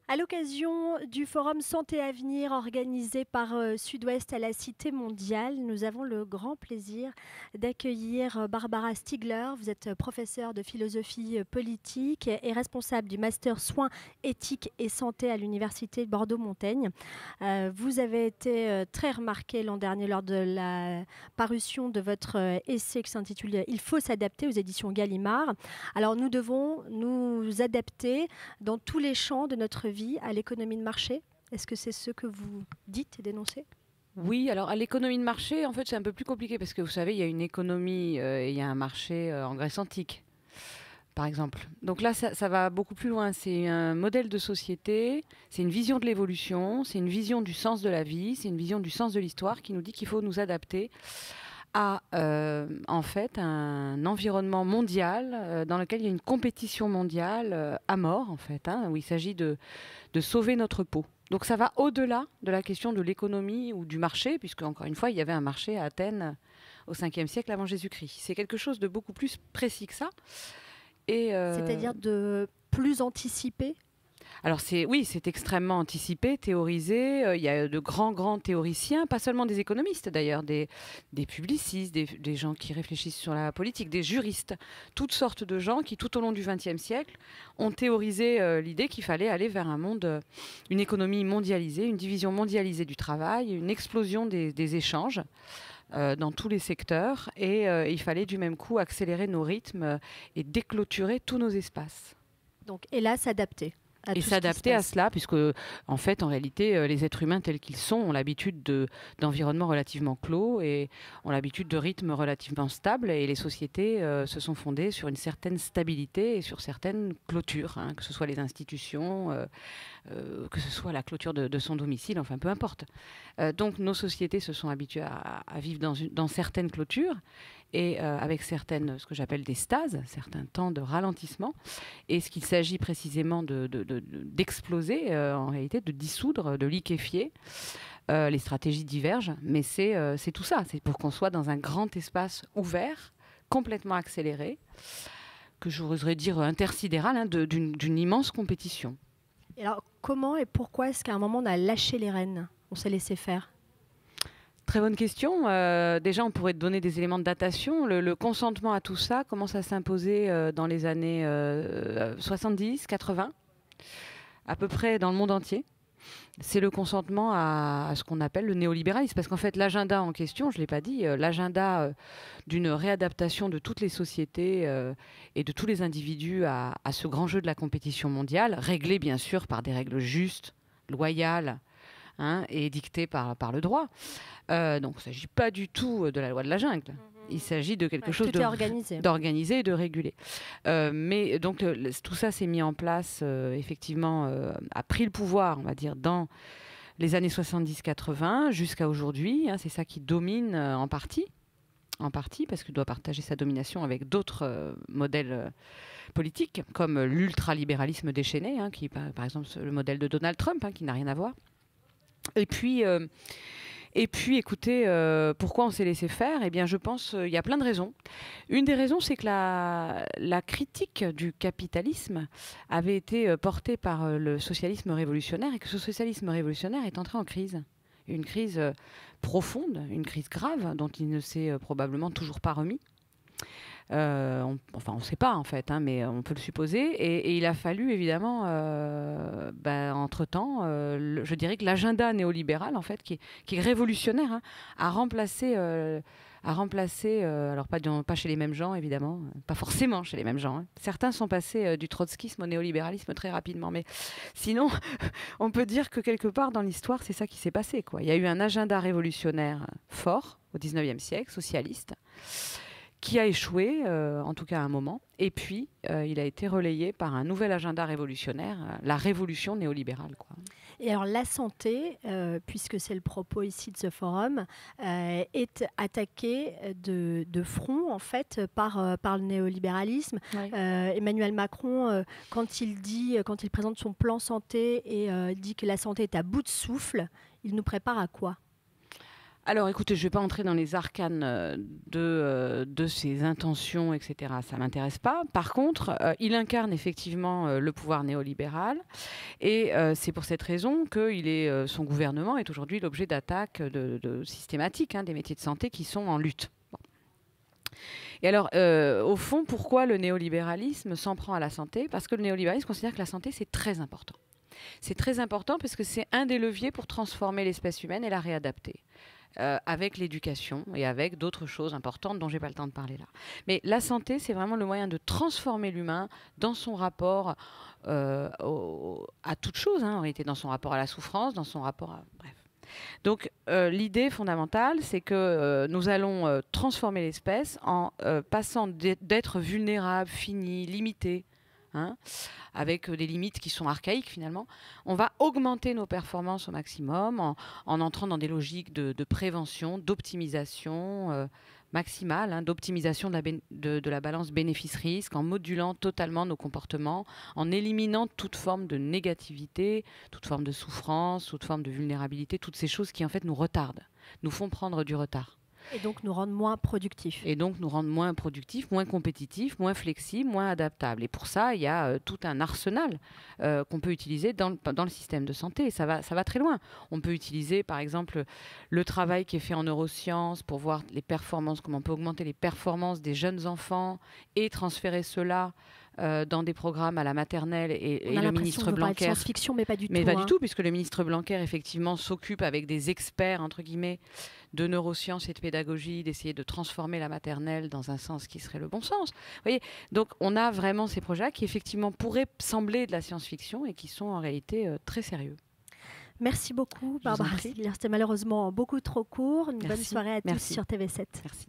À l'occasion du forum Santé Avenir organisé par Sud-Ouest à la Cité mondiale, nous avons le grand plaisir d'accueillir Barbara Stiegler. Vous êtes professeure de philosophie politique et responsable du master soins, éthique et santé à l'Université de Bordeaux-Montaigne. Vous avez été très remarquée l'an dernier lors de la parution de votre essai qui s'intitule « Il faut s'adapter » aux éditions Gallimard. Alors nous devons nous adapter dans tous les champs de notre vie à l'économie de marché. Est-ce que c'est ce que vous dites et dénoncez? Oui, alors à l'économie de marché, en fait, c'est un peu plus compliqué parce que vous savez, il y a une économie et il y a un marché en Grèce antique, par exemple. Donc là, ça va beaucoup plus loin. C'est un modèle de société, c'est une vision de l'évolution, c'est une vision du sens de la vie, c'est une vision du sens de l'histoire qui nous dit qu'il faut nous adapter à en fait un environnement mondial dans lequel il y a une compétition mondiale à mort, en fait, hein, où il s'agit de sauver notre peau. Donc ça va au-delà de la question de l'économie ou du marché, puisque encore une fois, il y avait un marché à Athènes au 5e siècle avant Jésus-Christ. C'est quelque chose de beaucoup plus précis que ça. C'est-à-dire de plus anticiper? Alors oui, c'est extrêmement anticipé, théorisé. Il y a de grands théoriciens, pas seulement des économistes d'ailleurs, des publicistes, des gens qui réfléchissent sur la politique, des juristes, toutes sortes de gens qui tout au long du XXe siècle ont théorisé l'idée qu'il fallait aller vers un monde, une économie mondialisée, une division mondialisée du travail, une explosion des échanges. Dans tous les secteurs et il fallait du même coup accélérer nos rythmes et déclôturer tous nos espaces. Donc, et là, s'adapter. Et s'adapter à cela, puisque en fait, en réalité, les êtres humains tels qu'ils sont ont l'habitude d'environnements relativement clos et ont l'habitude de rythmes relativement stables. Et les sociétés se sont fondées sur une certaine stabilité et sur certaines clôtures, hein, que ce soit les institutions, que ce soit la clôture de son domicile, enfin peu importe. Donc nos sociétés se sont habituées à vivre dans certaines clôtures et avec certaines, ce que j'appelle des stases, certains temps de ralentissement. Et ce qu'il s'agit précisément d'exploser, en réalité, de dissoudre, de liquéfier. Les stratégies divergent, mais c'est tout ça. C'est pour qu'on soit dans un grand espace ouvert, complètement accéléré, que j'oserais dire intersidéral, hein, d'une immense compétition. Et alors, comment et pourquoi est-ce qu'à un moment on a lâché les rênes? On s'est laissé faire? Très bonne question. Déjà, on pourrait te donner des éléments de datation. Le consentement à tout ça commence à s'imposer dans les années 70, 80, à peu près dans le monde entier. C'est le consentement à ce qu'on appelle le néolibéralisme. Parce qu'en fait, l'agenda en question, je ne l'ai pas dit, l'agenda d'une réadaptation de toutes les sociétés et de tous les individus à ce grand jeu de la compétition mondiale, réglé bien sûr par des règles justes, loyales, hein, et dictées par le droit. Donc il ne s'agit pas du tout de la loi de la jungle. Il s'agit de quelque chose d'organisé et de régulé. Mais donc tout ça s'est mis en place, effectivement, a pris le pouvoir, on va dire, dans les années 70-80 jusqu'à aujourd'hui. Hein, c'est ça qui domine en partie, parce qu'il doit partager sa domination avec d'autres modèles politiques, comme l'ultralibéralisme déchaîné, hein, qui, par exemple, le modèle de Donald Trump, hein, qui n'a rien à voir. Et puis, écoutez, pourquoi on s'est laissé faire? Eh bien, je pense qu'il y a plein de raisons. Une des raisons, c'est que la critique du capitalisme avait été portée par le socialisme révolutionnaire et que ce socialisme révolutionnaire est entré en crise. Une crise profonde, une crise grave dont il ne s'est probablement toujours pas remis. On ne sait pas en fait, hein, mais on peut le supposer. Et il a fallu évidemment, entre-temps, je dirais que l'agenda néolibéral, en fait, qui est révolutionnaire, hein, a remplacé, alors pas chez les mêmes gens évidemment, pas forcément chez les mêmes gens. Hein. Certains sont passés du trotskisme au néolibéralisme très rapidement, mais sinon, on peut dire que quelque part dans l'histoire, c'est ça qui s'est passé, quoi. Il y a eu un agenda révolutionnaire fort au 19e siècle, socialiste, qui a échoué, en tout cas à un moment. Et puis, il a été relayé par un nouvel agenda révolutionnaire, la révolution néolibérale, quoi. Et alors, la santé, puisque c'est le propos ici de ce forum, est attaquée de front, en fait, par le néolibéralisme. Oui. Emmanuel Macron, quand il présente son plan santé et dit que la santé est à bout de souffle, il nous prépare à quoi ? Alors écoutez, je ne vais pas entrer dans les arcanes de ses intentions, etc. Ça ne m'intéresse pas. Par contre, il incarne effectivement le pouvoir néolibéral et c'est pour cette raison que son gouvernement est aujourd'hui l'objet d'attaques systématiques des métiers de santé qui sont en lutte. Bon. Et alors, au fond, pourquoi le néolibéralisme s'en prend à la santé? Parce que le néolibéralisme considère que la santé, c'est très important. C'est très important parce que c'est un des leviers pour transformer l'espèce humaine et la réadapter. Avec l'éducation et avec d'autres choses importantes dont je n'ai pas le temps de parler là. Mais la santé, c'est vraiment le moyen de transformer l'humain dans son rapport à toute chose, en réalité, dans son rapport à la souffrance, dans son rapport à... Bref. Donc l'idée fondamentale, c'est que nous allons transformer l'espèce en passant d'être vulnérable, fini, limité, avec des limites qui sont archaïques finalement. On va augmenter nos performances au maximum en entrant dans des logiques de prévention, d'optimisation maximale, d'optimisation de la balance bénéfice-risque, en modulant totalement nos comportements, en éliminant toute forme de négativité, toute forme de souffrance, toute forme de vulnérabilité, toutes ces choses qui en fait nous retardent, nous font prendre du retard. Et donc nous rendre moins productifs. Et donc nous rendre moins productifs, moins compétitifs, moins flexibles, moins adaptables. Et pour ça, il y a tout un arsenal qu'on peut utiliser dans le système de santé. Ça va très loin. On peut utiliser, par exemple, le travail qui est fait en neurosciences pour voir les performances, comment on peut augmenter les performances des jeunes enfants et transférer cela dans des programmes à la maternelle et le ministre Blanquer. Science-fiction, mais pas du tout. Mais pas du tout, puisque le ministre Blanquer, effectivement, s'occupe avec des experts, entre guillemets, de neurosciences et de pédagogie, d'essayer de transformer la maternelle dans un sens qui serait le bon sens. Vous voyez, donc on a vraiment ces projets qui, effectivement, pourraient sembler de la science-fiction et qui sont en réalité très sérieux. Merci beaucoup, Barbara Stigler. C'était malheureusement beaucoup trop court. Une bonne soirée à tous sur TV7. Merci.